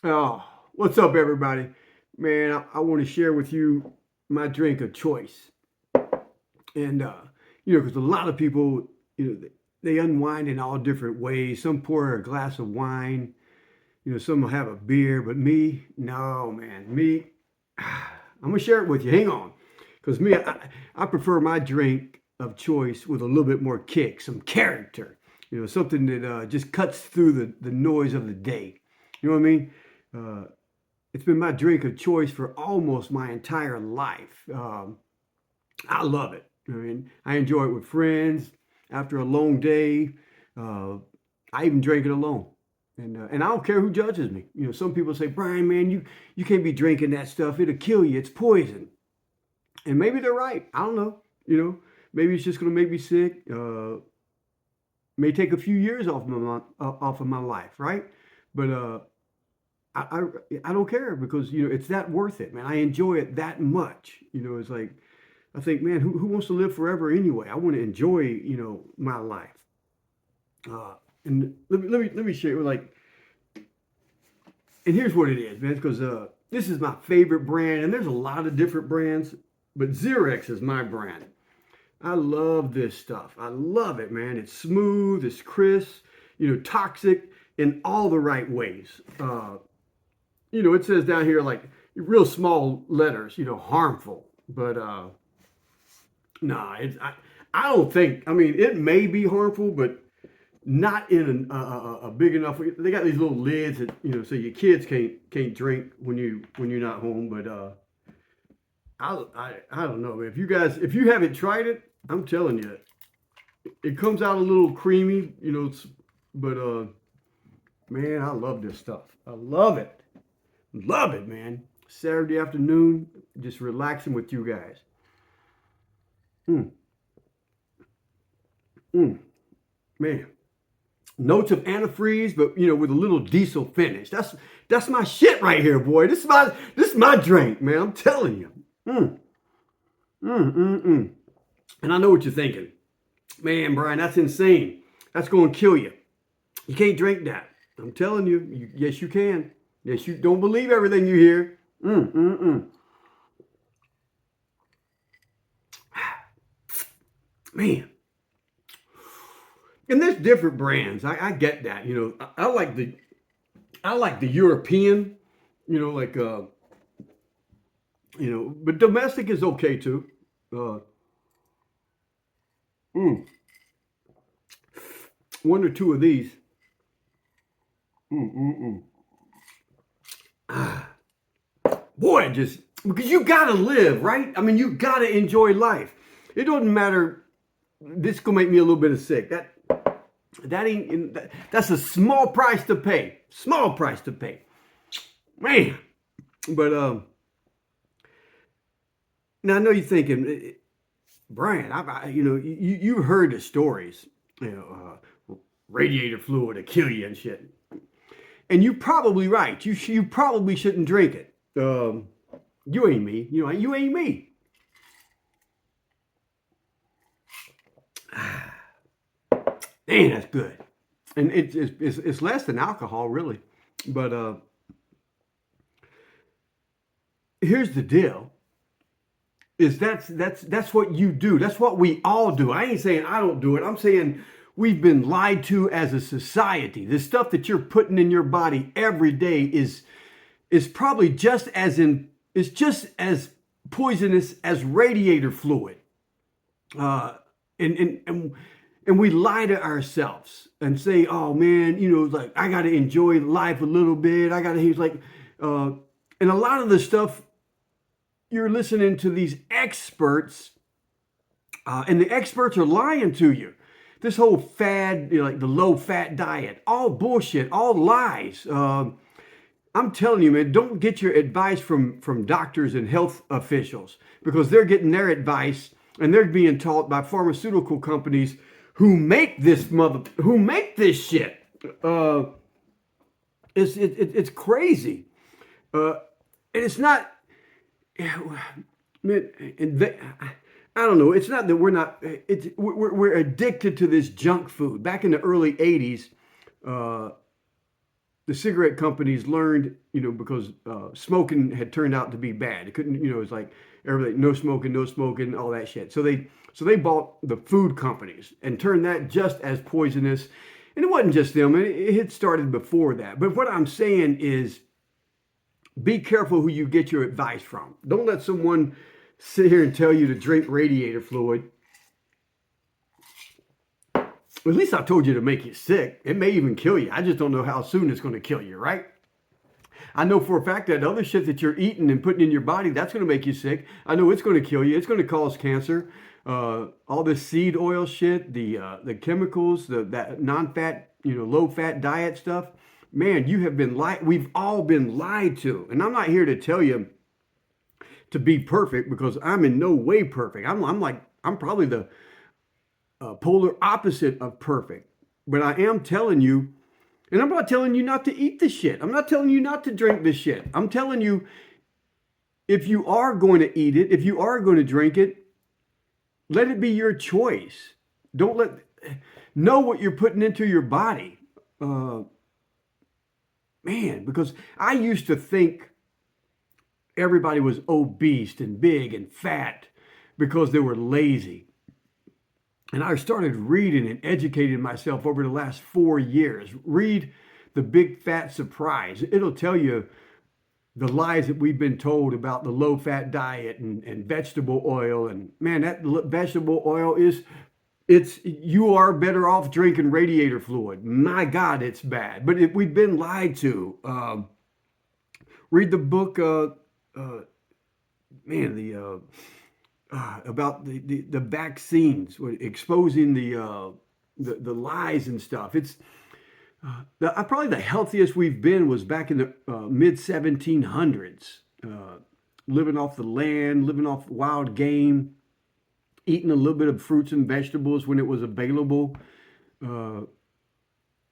Oh, what's up, everybody? Man, I want to share with you my drink of choice. And, because a lot of people, they unwind in all different ways. Some pour a glass of wine, some will have a beer, but me, no, man. I'm going to share it with you. Hang on. Because I prefer my drink of choice with a little bit more kick, some character, something that just cuts through the noise of the day. You know what I mean? Uh, it's been my drink of choice for almost my entire life. I love it. I mean, I enjoy it with friends after a long day. Uh, I even drink it alone. And I don't care who judges me. Some people say, Brian, man, you can't be drinking that stuff. It'll kill you. It's poison. And maybe they're right. I don't know. Maybe it's just going to make me sick. May take a few years off of my life, right? But I, I I don't care because it's that worth it, man. I enjoy it that much. It's like I think, man, who wants to live forever anyway? I want to enjoy my life. Uh, and let me share like, and here's what it is, man. Because this is my favorite brand, and there's a lot of different brands, but Xerex is my brand. I love this stuff. I love it, man. It's smooth, it's crisp, toxic in all the right ways. It says down here like real small letters, harmful. But nah, I don't think. I mean, it may be harmful, but not in a big enough. They got these little lids that so your kids can't drink when you're not home. But I don't know. If you haven't tried it, I'm telling you, it comes out a little creamy, but man, I love this stuff. I love it. Love it, man. Saturday afternoon, just relaxing with you guys. Mm, mm, man. Notes of antifreeze, but with a little diesel finish. That's my shit right here, boy. This is my drink, man. I'm telling you. Mm, mm. And I know what you're thinking. Man, Brian, that's insane. That's going to kill you. You can't drink that. I'm telling you, yes, you can. Yes, you don't believe everything you hear. Man. And there's different brands. I get that. I like the European, like but domestic is okay too. Uh, mm, one or two of these. Mm, mm, mm. Ah, boy, just because you gotta live, right? I mean, you gotta enjoy life. It doesn't matter. This gonna make me a little bit of sick. That ain't. That's a small price to pay. Small price to pay, man. But now I know you're thinking, Brian. You've heard the stories. Radiator fluid to kill you and shit. And you're probably right. You probably shouldn't drink it. You ain't me. You ain't me. Man, that's good. And it's less than alcohol, really. But here's the deal: is that's what you do. That's what we all do. I ain't saying I don't do it. I'm saying we've been lied to as a society. The stuff that you're putting in your body every day is probably just as poisonous as radiator fluid. Uh, and we lie to ourselves and say, "Oh man, like I got to enjoy life a little bit. I got to." He's like, and a lot of the stuff you're listening to these experts, and the experts are lying to you. This whole fad, like the low fat diet, all bullshit, all lies. I'm telling you, man, don't get your advice from doctors and health officials because they're getting their advice and they're being taught by pharmaceutical companies who make this shit. It's crazy, and it's not. Man, I don't know. It's not that we're not. We're addicted to this junk food. Back in the early '80s, the cigarette companies learned, because smoking had turned out to be bad. It couldn't, it's like everybody, no smoking, all that shit. So they bought the food companies and turned that just as poisonous. And it wasn't just them; it had started before that. But what I'm saying is, be careful who you get your advice from. Don't let someone sit here and tell you to drink radiator fluid. At least I told you to make you sick. It may even kill you. I just don't know how soon it's going to kill you, right? I know for a fact that other shit that you're eating and putting in your body, that's going to make you sick. I know it's going to kill you. It's going to cause cancer. All this seed oil shit, the chemicals, that non-fat, low-fat diet stuff. Man, you have been lied. We've all been lied to. And I'm not here to tell you to be perfect, because I'm in no way perfect. I'm probably the polar opposite of perfect. But I am telling you, and I'm not telling you not to eat this shit. I'm not telling you not to drink this shit. I'm telling you, if you are going to eat it, if you are going to drink it, let it be your choice. Know what you're putting into your body. Man, because I used to think everybody was obese and big and fat because they were lazy. And I started reading and educating myself over the last 4 years. Read The Big Fat Surprise. It'll tell you the lies that we've been told about the low-fat diet and vegetable oil. And man, that vegetable oil you are better off drinking radiator fluid. My God, it's bad. But we've been lied to. Read the book, about the vaccines, exposing the lies and stuff. It's probably the healthiest we've been was back in the mid 1700s, living off the land, living off wild game, eating a little bit of fruits and vegetables when it was available. Like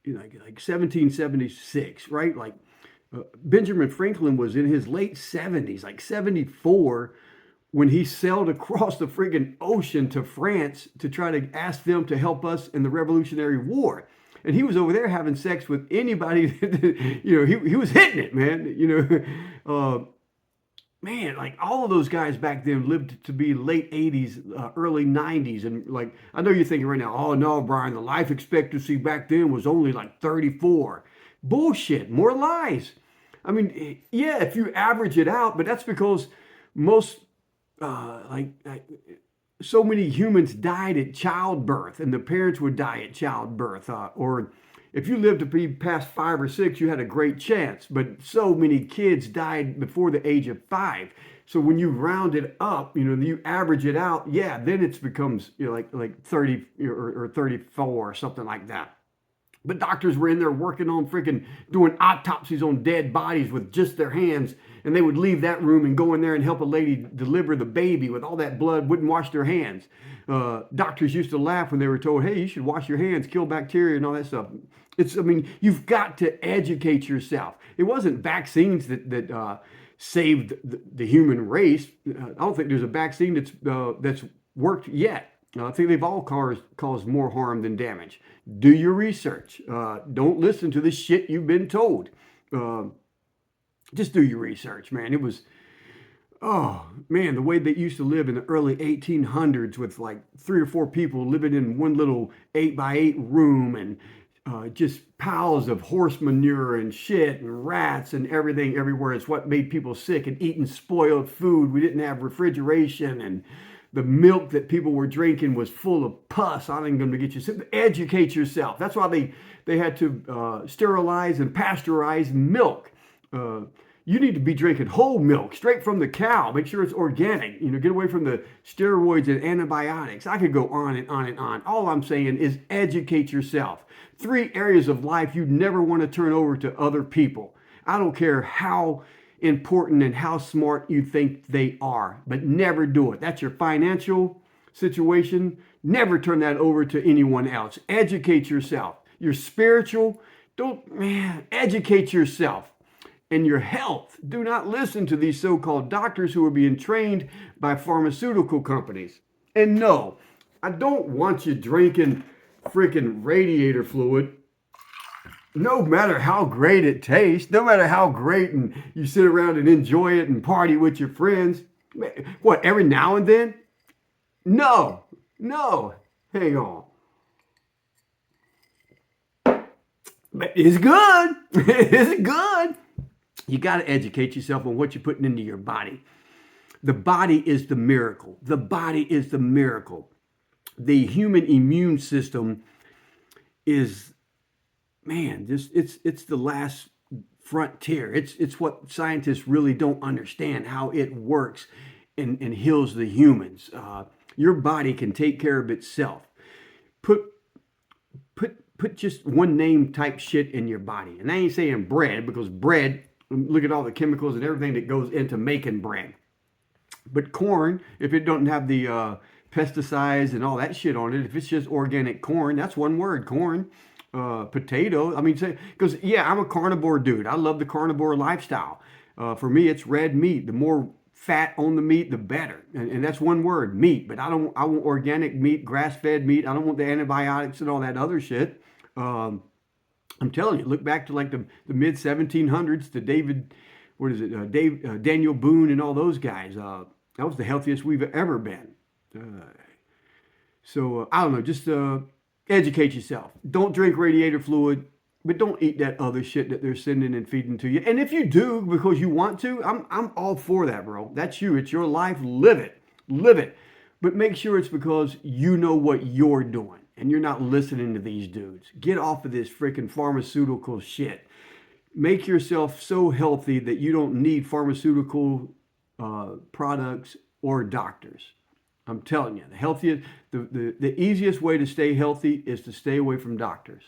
1776, right? Like Benjamin Franklin was in his late 70s, like 74, when he sailed across the friggin' ocean to France to try to ask them to help us in the Revolutionary War. And he was over there having sex with anybody. He was hitting it, man. Man, like all of those guys back then lived to be late 80s, early 90s. And like, I know you're thinking right now, oh no, Brian, the life expectancy back then was only like 34. Bullshit, more lies. I mean, yeah, if you average it out, but that's because most, so many humans died at childbirth, and the parents would die at childbirth. Or if you lived to be past 5 or 6, you had a great chance. But so many kids died before the age of 5. So when you round it up, you average it out, yeah, then it becomes like 30 or 34 or something like that. But doctors were in there working on freaking doing autopsies on dead bodies with just their hands. And they would leave that room and go in there and help a lady deliver the baby with all that blood, wouldn't wash their hands. Doctors used to laugh when they were told, hey, you should wash your hands, kill bacteria and all that stuff. You've got to educate yourself. It wasn't vaccines that saved the human race. I don't think there's a vaccine that's worked yet. I think they've all caused more harm than damage. Do your research. Don't listen to the shit you've been told. Just do your research, man. It was, oh, man, the way they used to live in the early 1800s with like 3 or 4 people living in one little 8x8 room, and just piles of horse manure and shit and rats and everything everywhere. It's what made people sick, and eating spoiled food. We didn't have refrigeration, and the milk that people were drinking was full of pus. I ain't going to get you sick. Educate yourself. That's why they had to sterilize and pasteurize milk. You need to be drinking whole milk straight from the cow. Make sure it's organic. Get away from the steroids and antibiotics. I could go on and on and on. All I'm saying is educate yourself. 3 areas of life you never want to turn over to other people. I don't care how important and how smart you think they are, but never do it. That's your financial situation. Never turn that over to anyone else. Educate yourself. Your spiritual, educate yourself. And your health. Do not listen to these so-called doctors who are being trained by pharmaceutical companies. And no, I don't want you drinking freaking radiator fluid No matter how great it tastes, no matter how great and you sit around and enjoy it and party with your friends, what, every now and then? No, no, hang on. But it's good. It's good. You got to educate yourself on what you're putting into your body. The body is the miracle. The body is the miracle. The human immune system is, man, just it's the last frontier. It's what scientists really don't understand how it works and heals the humans. Your body can take care of itself. Put put just one name type shit in your body, and I ain't saying bread because bread. Look at all the chemicals and everything that goes into making bread. But corn, if it don't have the pesticides and all that shit on it, if it's just organic corn, that's one word, corn. Potato, I mean, because yeah, I'm a carnivore dude. I love the carnivore lifestyle. For me, it's red meat. The more fat on the meat, the better. And that's one word, meat. But I want organic meat, grass-fed meat. I don't want the antibiotics and all that other shit. I'm telling you, look back to like the mid 1700s to David, what is it, Daniel Boone and all those guys. That was the healthiest we've ever been. So I don't know, just educate yourself. Don't drink radiator fluid, but don't eat that other shit that they're sending and feeding to you. And if you do because you want to, I'm all for that, bro. That's you. It's your life. Live it. Live it. But make sure it's because you know what you're doing and you're not listening to these dudes. Get off of this freaking pharmaceutical shit. Make yourself so healthy that you don't need pharmaceutical products or doctors. I'm telling you, the healthiest, the easiest way to stay healthy is to stay away from doctors.